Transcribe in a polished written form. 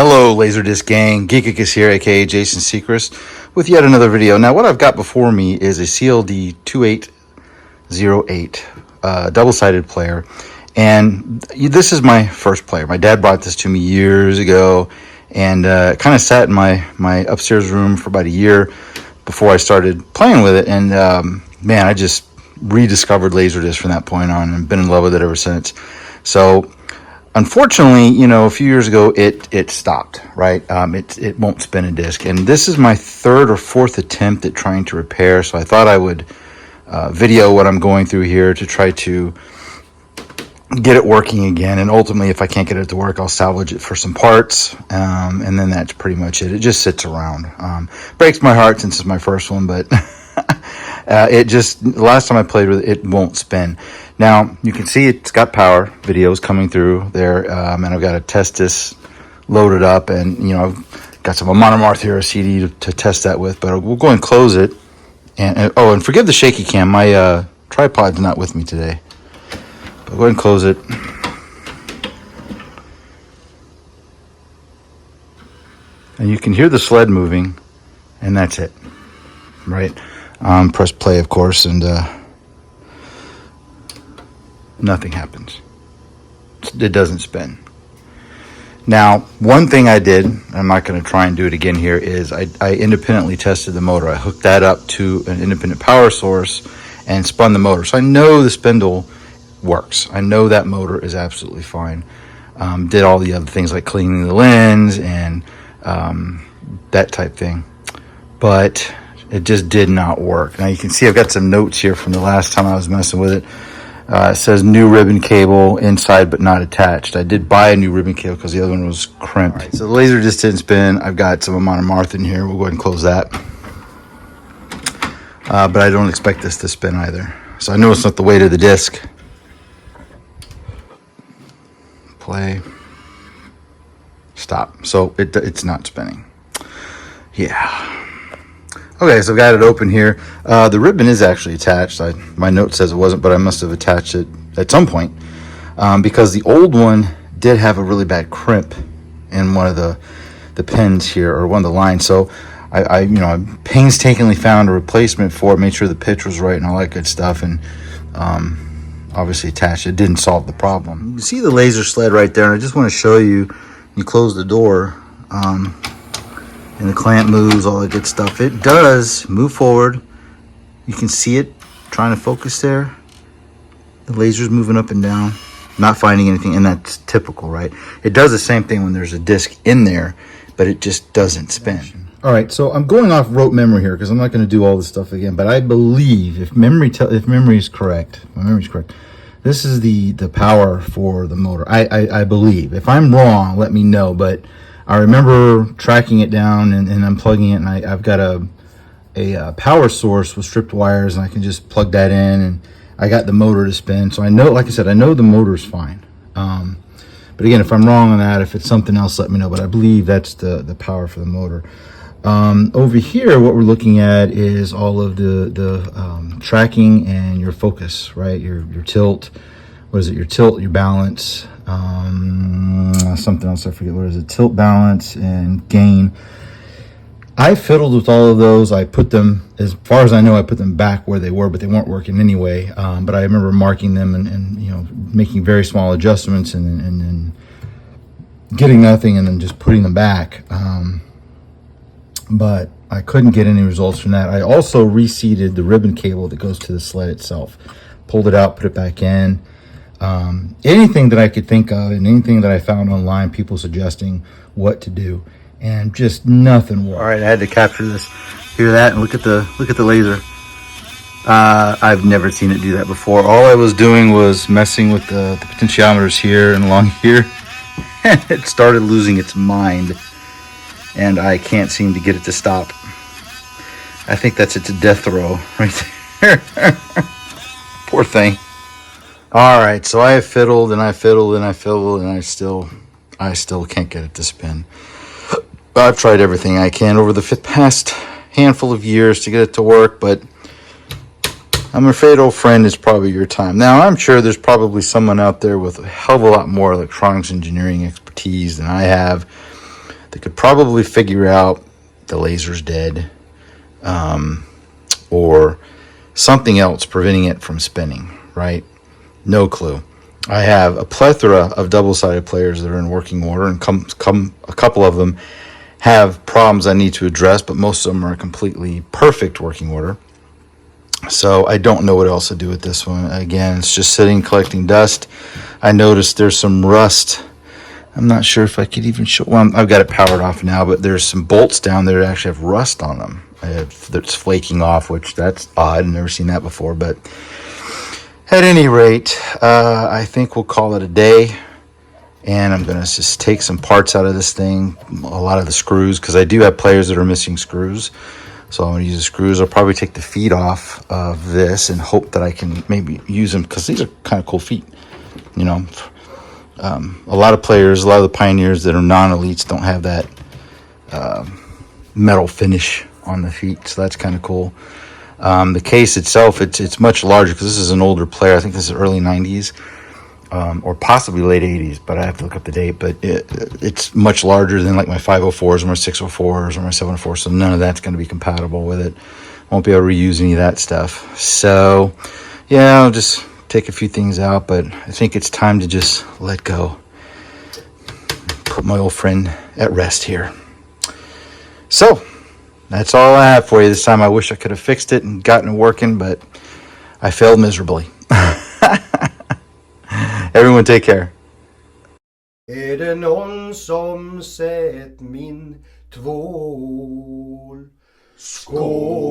Hello, Laserdisc gang. Geekicus here, aka Jason Sechrist, with yet another video. Now, what I've got before me is a CLD-2080 double-sided player, and this is my first player. My dad brought this to me years ago, and kind of sat in my upstairs room for about a year before I started playing with it. And man, I just rediscovered Laserdisc from that point on, and been in love with it ever since. So unfortunately, a few years ago, it stopped, right? It won't spin a disc. And this is my third or fourth attempt at trying to repair. So I thought I would video what I'm going through here to try to get it working again. And ultimately, if I can't get it to work, I'll salvage it for some parts. And then that's pretty much it. It just sits around. Breaks my heart since it's my first one, but the last time I played with it, it won't spin. Now, you can see it's got power videos coming through there, and I've got to test this loaded up, and, I've got some Monomarth here, a CD to test that with, but we'll go and close it. And forgive the shaky cam. My tripod's not with me today. But go ahead and close it. And you can hear the sled moving, and that's it, right? Press play, of course, and nothing happens. It doesn't spin. Now, one thing I did, I'm not going to try and do it again here, is I independently tested the motor. I hooked that up to an independent power source and spun the motor. So I know the spindle works. I know that motor is absolutely fine. Did all the other things like cleaning the lens and that type thing. But it just did not work. Now you can see I've got some notes here from the last time I was messing with it. It says new ribbon cable inside but not attached. I did buy a new ribbon cable because the other one was crimped. All right, so the laser just didn't spin. I've got some Monomarth in here. We'll go ahead and close that. But I don't expect this to spin either. So I know it's not the weight of the disc. Play. Stop. So it's not spinning. Yeah. Okay, so I've got it open here. The ribbon is actually attached. My note says it wasn't, but I must have attached it at some point because the old one did have a really bad crimp in one of the pins here, or one of the lines. So I painstakingly found a replacement for it, made sure the pitch was right and all that good stuff, and obviously attached it. Didn't solve the problem. You can see the laser sled right there, and I just want to show you. You close the door. And the clamp moves, all that good stuff. It does move forward. You can see it trying to focus there. The laser's moving up and down, not finding anything, and that's typical, right? It does the same thing when there's a disc in there, but it just doesn't spin. All right, so I'm going off rote memory here because I'm not going to do all this stuff again, but I believe, if memory is correct, my memory's correct, this is the power for the motor. I believe. If I'm wrong, let me know, but I remember tracking it down and unplugging it, and I've got a power source with stripped wires, and I can just plug that in, and I got the motor to spin. So I know, like I said, I know the motor's fine. But again, if I'm wrong on that, if it's something else, let me know. But I believe that's the power for the motor. Over here, what we're looking at is all of the tracking and your focus, right? Your tilt. What is it? Your tilt, your balance. Something else I forget. What is it? Tilt, balance, and gain. I fiddled with all of those. I put them, as far as I know, I put them back where they were, but they weren't working anyway. But I remember marking them and making very small adjustments and then getting nothing and then just putting them back. But I couldn't get any results from that. I also reseated the ribbon cable that goes to the sled itself. Pulled it out, put it back in. Anything that I could think of and anything that I found online, people suggesting what to do, and just nothing worked. All right, I had to capture this. Hear that, and look at the laser. I've never seen it do that before. All I was doing was messing with the potentiometers here and along here, and it started losing its mind, and I can't seem to get it to stop. I think that's its death throw right there. Poor thing. All right, so I fiddled and I fiddled and I fiddled, and I still can't get it to spin. I've tried everything I can over the past handful of years to get it to work, but I'm afraid, old friend, it's probably your time. Now, I'm sure there's probably someone out there with a hell of a lot more electronics engineering expertise than I have. They could probably figure out the laser's dead, or something else preventing it from spinning, right? No clue. I have a plethora of double-sided players that are in working order, and a couple of them have problems I need to address, but most of them are completely perfect working order. So I don't know what else to do with this one. Again, it's just sitting collecting dust. I noticed there's some rust. I'm not sure if I could even show. Well, I've got it powered off now, but there's some bolts down there that actually have rust on them. That's flaking off, which that's odd. I've never seen that before. But at any rate, I think we'll call it a day. And I'm going to just take some parts out of this thing, a lot of the screws, because I do have players that are missing screws. So I'm going to use the screws. I'll probably take the feet off of this and hope that I can maybe use them, because these are kind of cool feet. You know, a lot of players, a lot of the Pioneers that are non-elites don't have that metal finish on the feet, so that's kind of cool. The case itself, it's much larger, because this is an older player. I think this is early 90s. Or possibly late 80s, but I have to look up the date. But it's much larger than like my 504s or my 604s or my 704s, so none of that's going to be compatible with it. Won't be able to reuse any of that stuff. So, yeah, I'll just take a few things out, but I think it's time to just let go. Put my old friend at rest here. So, that's all I have for you this time. I wish I could have fixed it and gotten it working, but I failed miserably. Everyone take care. Är det någon som sett min tvål? Skål!